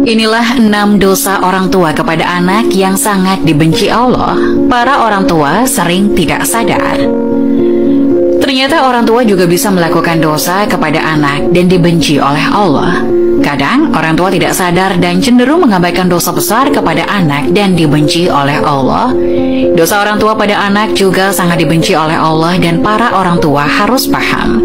Inilah 6 dosa orang tua kepada anak yang sangat dibenci Allah. Para orang tua sering tidak sadar. Ternyata orang tua juga bisa melakukan dosa kepada anak dan dibenci oleh Allah. Kadang orang tua tidak sadar dan cenderung mengabaikan dosa besar kepada anak dan dibenci oleh Allah. Dosa orang tua pada anak juga sangat dibenci oleh Allah dan para orang tua harus paham.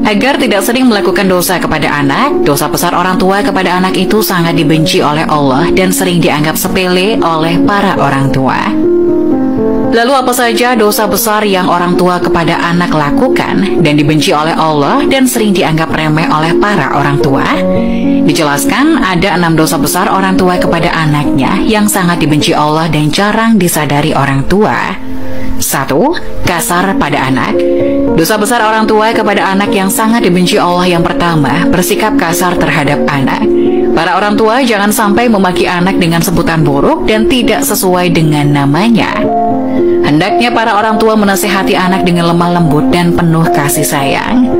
Agar tidak sering melakukan dosa kepada anak, dosa besar orang tua kepada anak itu sangat dibenci oleh Allah dan sering dianggap sepele oleh para orang tua. Lalu apa saja dosa besar yang orang tua kepada anak lakukan dan dibenci oleh Allah dan sering dianggap remeh oleh para orang tua? Dijelaskan ada 6 dosa besar orang tua kepada anaknya yang sangat dibenci Allah dan jarang disadari orang tua. 1. Kasar pada anak. Dosa besar orang tua kepada anak yang sangat dibenci Allah yang pertama, bersikap kasar terhadap anak. Para orang tua jangan sampai memaki anak dengan sebutan buruk dan tidak sesuai dengan namanya. Hendaknya para orang tua menasihati anak dengan lemah lembut dan penuh kasih sayang.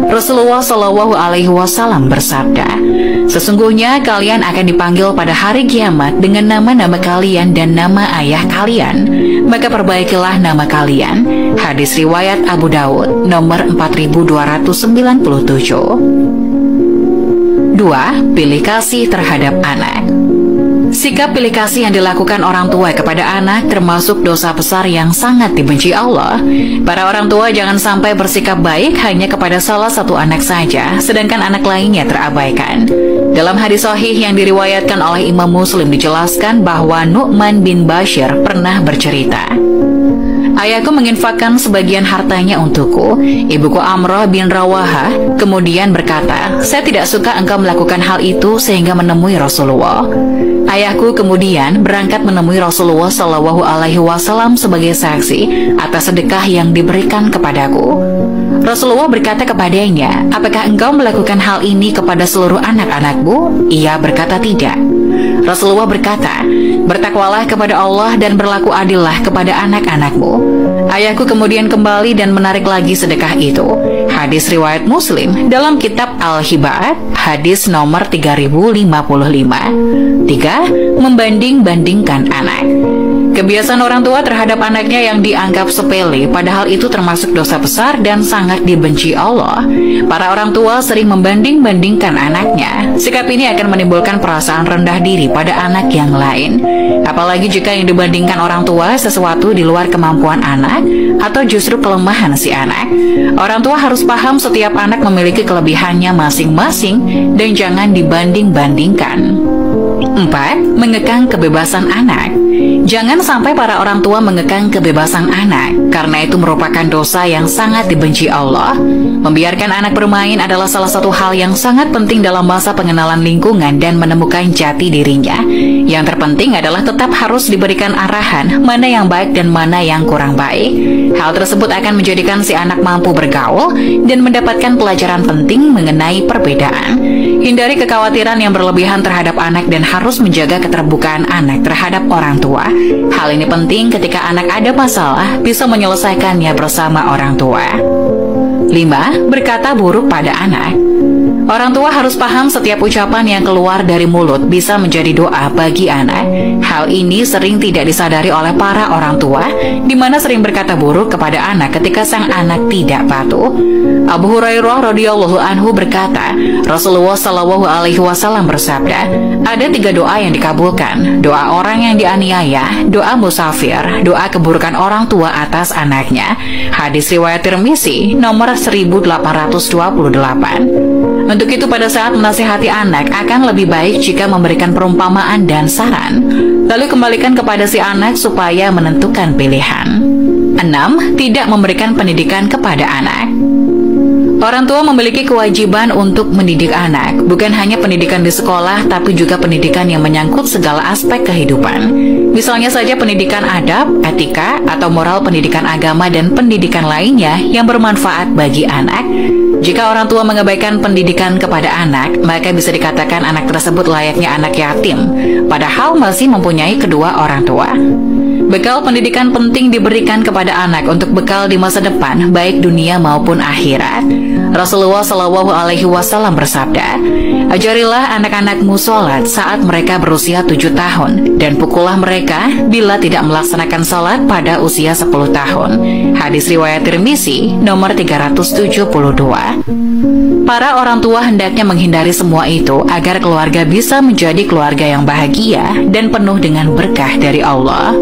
Rasulullah Shallallahu Alaihi Wasallam bersabda, sesungguhnya kalian akan dipanggil pada hari kiamat dengan nama-nama kalian dan nama ayah kalian. Maka perbaikilah nama kalian. Hadis riwayat Abu Dawud nomor 4277. 2. Pilih kasih terhadap anak. Sikap pilih kasih yang dilakukan orang tua kepada anak termasuk dosa besar yang sangat dibenci Allah. Para orang tua jangan sampai bersikap baik hanya kepada salah satu anak saja, sedangkan anak lainnya terabaikan. Dalam hadis sahih yang diriwayatkan oleh Imam Muslim dijelaskan bahwa Nu'man bin Bashir pernah bercerita, ayahku menginfakkan sebagian hartanya untukku. Ibuku Amrah bin Rawaha kemudian berkata, saya tidak suka engkau melakukan hal itu sehingga menemui Rasulullah. Ayahku kemudian berangkat menemui Rasulullah Shallallahu Alaihi Wasallam sebagai saksi atas sedekah yang diberikan kepadaku. Rasulullah berkata kepadanya, apakah engkau melakukan hal ini kepada seluruh anak-anakmu? Ia berkata tidak. Rasulullah berkata, bertakwalah kepada Allah dan berlaku adillah kepada anak-anakmu. Ayahku kemudian kembali dan menarik lagi sedekah itu. Hadis riwayat Muslim dalam kitab Al-Hibat, hadis nomor 3055. 3. Membanding-bandingkan anak. Kebiasaan orang tua terhadap anaknya yang dianggap sepele, padahal itu termasuk dosa besar dan sangat dibenci Allah. Para orang tua sering membanding-bandingkan anaknya. Sikap ini akan menimbulkan perasaan rendah diri pada anak yang lain. Apalagi jika yang dibandingkan orang tua sesuatu di luar kemampuan anak atau justru kelemahan si anak. Orang tua harus paham setiap anak memiliki kelebihannya masing-masing dan jangan dibanding-bandingkan. 4. Mengekang kebebasan anak. Jangan sampai para orang tua mengekang kebebasan anak, karena itu merupakan dosa yang sangat dibenci Allah. Membiarkan anak bermain adalah salah satu hal yang sangat penting dalam masa pengenalan lingkungan dan menemukan jati dirinya. Yang terpenting adalah tetap harus diberikan arahan mana yang baik dan mana yang kurang baik. Hal tersebut akan menjadikan si anak mampu bergaul dan mendapatkan pelajaran penting mengenai perbedaan. Hindari kekhawatiran yang berlebihan terhadap anak dan harus menjaga keterbukaan anak terhadap orang tua. Hal ini penting ketika anak ada masalah, bisa menyelesaikannya bersama orang tua. 5. Berkata buruk pada anak. Orang tua harus paham setiap ucapan yang keluar dari mulut bisa menjadi doa bagi anak. Hal ini sering tidak disadari oleh para orang tua, di mana sering berkata buruk kepada anak ketika sang anak tidak patuh. Abu Hurairah radhiyallahu anhu berkata, Rasulullah Shallallahu Alaihi Wasallam bersabda, ada 3 doa yang dikabulkan: doa orang yang dianiaya, doa musafir, doa keburukan orang tua atas anaknya. Hadis riwayat Tirmizi nomor 1828. Untuk itu pada saat menasihati anak akan lebih baik jika memberikan perumpamaan dan saran, lalu kembalikan kepada si anak supaya menentukan pilihan. 6. Tidak memberikan pendidikan kepada anak. Orang tua memiliki kewajiban untuk mendidik anak, bukan hanya pendidikan di sekolah, tapi juga pendidikan yang menyangkut segala aspek kehidupan. Misalnya saja pendidikan adab, etika, atau moral, pendidikan agama, dan pendidikan lainnya yang bermanfaat bagi anak. Jika orang tua mengabaikan pendidikan kepada anak, maka bisa dikatakan anak tersebut layaknya anak yatim, padahal masih mempunyai kedua orang tua. Bekal pendidikan penting diberikan kepada anak untuk bekal di masa depan, baik dunia maupun akhirat. Rasulullah Shallallahu Alaihi Wasallam bersabda, "Ajarilah anak-anakmu sholat saat mereka berusia 7 tahun, dan pukullah mereka bila tidak melaksanakan sholat pada usia 10 tahun." Hadis riwayat Tirmizi nomor 372. Para orang tua hendaknya menghindari semua itu agar keluarga bisa menjadi keluarga yang bahagia dan penuh dengan berkah dari Allah.